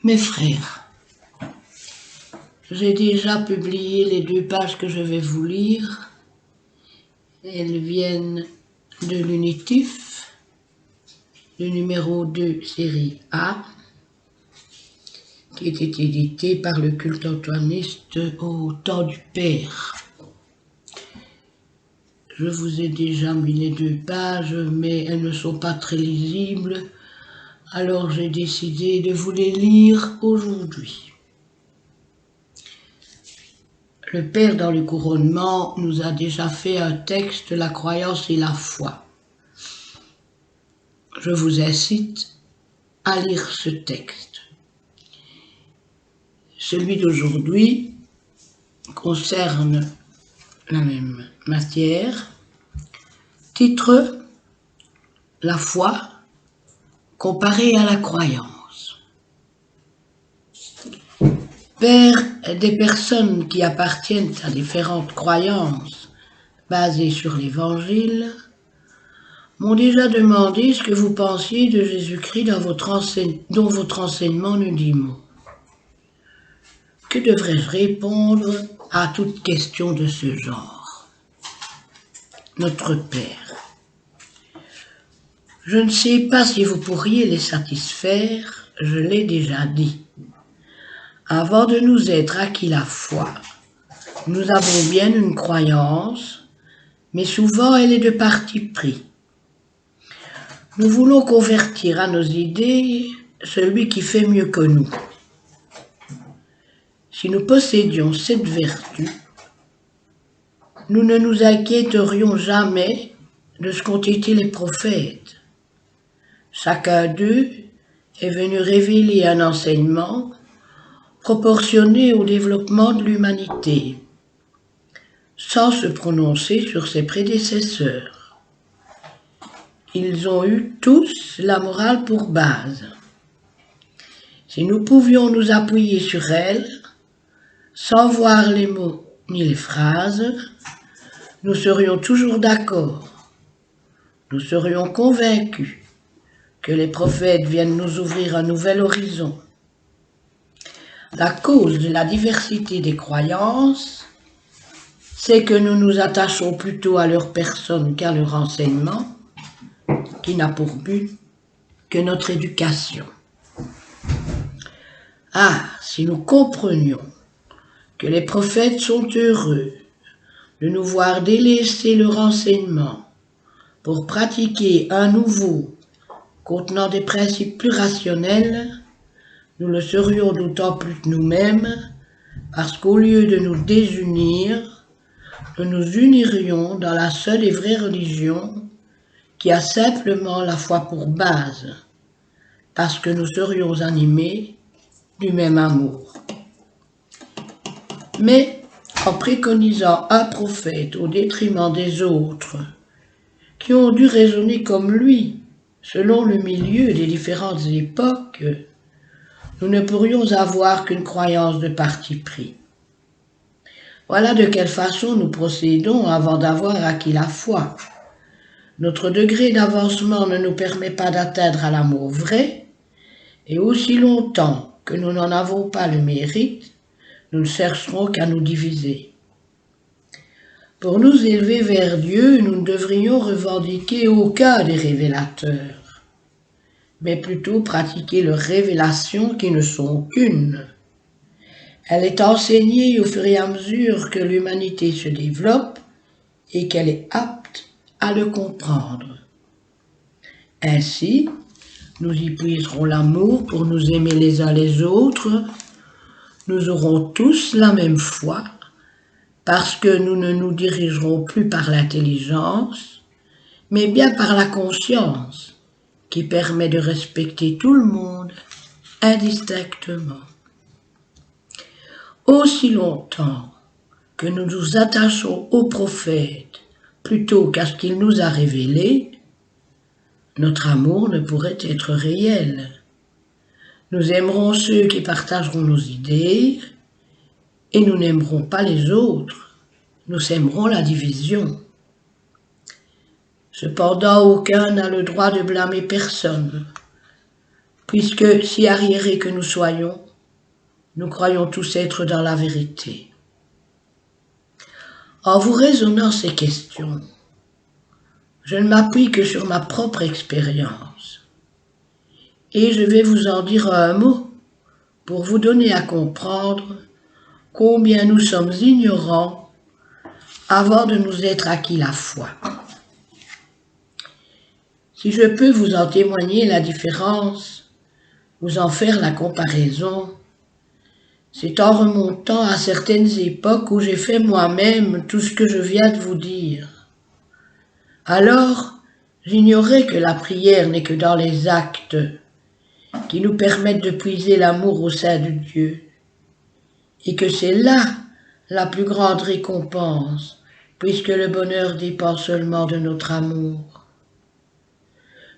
Mes frères, j'ai déjà publié les 2 pages que je vais vous lire. Elles viennent de l'Unitif, le numéro 2, série A, qui était édité par le culte antoiniste au temps du Père. Je vous ai déjà mis les 2 pages, mais elles ne sont pas très lisibles, alors j'ai décidé de vous les lire aujourd'hui. Le Père dans le couronnement nous a déjà fait un texte, la croyance et la foi. Je vous incite à lire ce texte. Celui d'aujourd'hui concerne la même matière. Titre: La foi comparée à la croyance. Père, des personnes qui appartiennent à différentes croyances basées sur l'Évangile m'ont déjà demandé ce que vous pensiez de Jésus-Christ dont votre enseignement ne dit mot. Que devrais-je répondre à toute question de ce genre? Notre Père, je ne sais pas si vous pourriez les satisfaire, je l'ai déjà dit. Avant de nous être acquis la foi, nous avons bien une croyance, mais souvent elle est de parti pris. Nous voulons convertir à nos idées celui qui fait mieux que nous. Si nous possédions cette vertu, nous ne nous inquiéterions jamais de ce qu'ont été les prophètes. Chacun d'eux est venu révéler un enseignement proportionné au développement de l'humanité, sans se prononcer sur ses prédécesseurs. Ils ont eu tous la morale pour base. Si nous pouvions nous appuyer sur elle, sans voir les mots ni les phrases, nous serions toujours d'accord. Nous serions convaincus que les prophètes viennent nous ouvrir un nouvel horizon. La cause de la diversité des croyances, c'est que nous nous attachons plutôt à leur personne qu'à leur enseignement, qui n'a pour but que notre éducation. Ah, si nous comprenions que les prophètes sont heureux de nous voir délaisser leur enseignement pour pratiquer un nouveau contenant des principes plus rationnels, nous le serions d'autant plus que nous-mêmes, parce qu'au lieu de nous désunir, nous nous unirions dans la seule et vraie religion qui a simplement la foi pour base, parce que nous serions animés du même amour. Mais en préconisant un prophète au détriment des autres, qui ont dû raisonner comme lui, selon le milieu des différentes époques, nous ne pourrions avoir qu'une croyance de parti pris. Voilà de quelle façon nous procédons avant d'avoir acquis la foi. Notre degré d'avancement ne nous permet pas d'atteindre à l'amour vrai, et aussi longtemps que nous n'en avons pas le mérite, nous ne chercherons qu'à nous diviser. Pour nous élever vers Dieu, nous ne devrions revendiquer aucun des révélateurs, mais plutôt pratiquer leurs révélations qui ne sont qu'une. Elle est enseignée au fur et à mesure que l'humanité se développe et qu'elle est apte à le comprendre. Ainsi, nous y puiserons l'amour pour nous aimer les uns les autres. Nous aurons tous la même foi, parce que nous ne nous dirigerons plus par l'intelligence, mais bien par la conscience, qui permet de respecter tout le monde indistinctement. Aussi longtemps que nous nous attachons au prophète plutôt qu'à ce qu'il nous a révélé, notre amour ne pourrait être réel. Nous aimerons ceux qui partageront nos idées et nous n'aimerons pas les autres. Nous sèmerons la division. Cependant, aucun n'a le droit de blâmer personne, puisque, si arriérés que nous soyons, nous croyons tous être dans la vérité. En vous raisonnant ces questions, je ne m'appuie que sur ma propre expérience, et je vais vous en dire un mot pour vous donner à comprendre combien nous sommes ignorants avant de nous être acquis la foi. Si je peux vous en témoigner la différence, vous en faire la comparaison, c'est en remontant à certaines époques où j'ai fait moi-même tout ce que je viens de vous dire. Alors, j'ignorais que la prière n'est que dans les actes qui nous permettent de puiser l'amour au sein de Dieu, et que c'est là la plus grande récompense, puisque le bonheur dépend seulement de notre amour.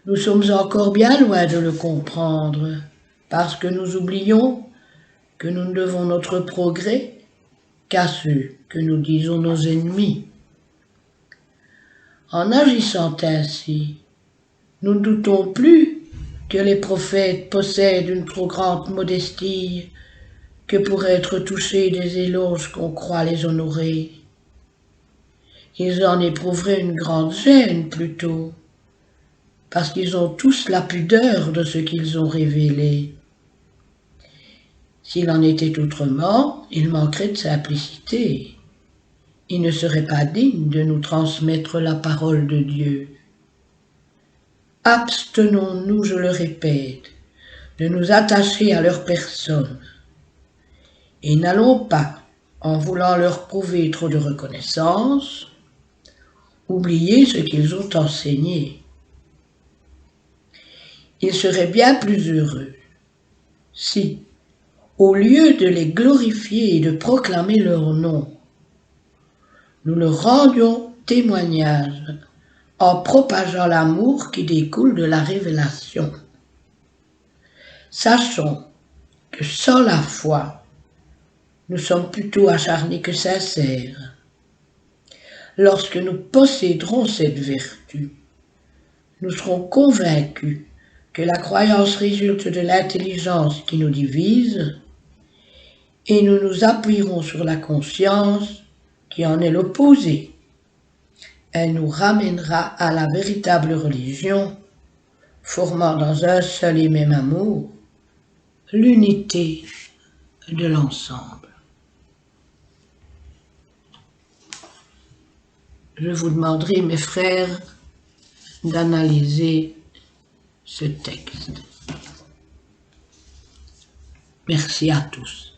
Nous sommes encore bien loin de le comprendre, parce que nous oublions que nous ne devons notre progrès qu'à ceux que nous disons nos ennemis. En agissant ainsi, nous ne doutons plus que les prophètes possèdent une trop grande modestie que pour être touchés des éloges qu'on croit les honorer. Ils en éprouveraient une grande gêne plutôt, parce qu'ils ont tous la pudeur de ce qu'ils ont révélé. S'il en était autrement, ils manqueraient de simplicité. Ils ne seraient pas dignes de nous transmettre la parole de Dieu. Abstenons-nous, je le répète, de nous attacher à leur personne, et n'allons pas, en voulant leur prouver trop de reconnaissance, oublier ce qu'ils ont enseigné. Ils seraient bien plus heureux si, au lieu de les glorifier et de proclamer leur nom, nous leur rendions témoignage en propageant l'amour qui découle de la révélation. Sachons que sans la foi, nous sommes plutôt acharnés que sincères. Lorsque nous posséderons cette vertu, nous serons convaincus que la croyance résulte de l'intelligence qui nous divise, et nous nous appuierons sur la conscience qui en est l'opposé. Elle nous ramènera à la véritable religion, formant dans un seul et même amour l'unité de l'ensemble. Je vous demanderai, mes frères, d'analyser ce texte. Merci à tous.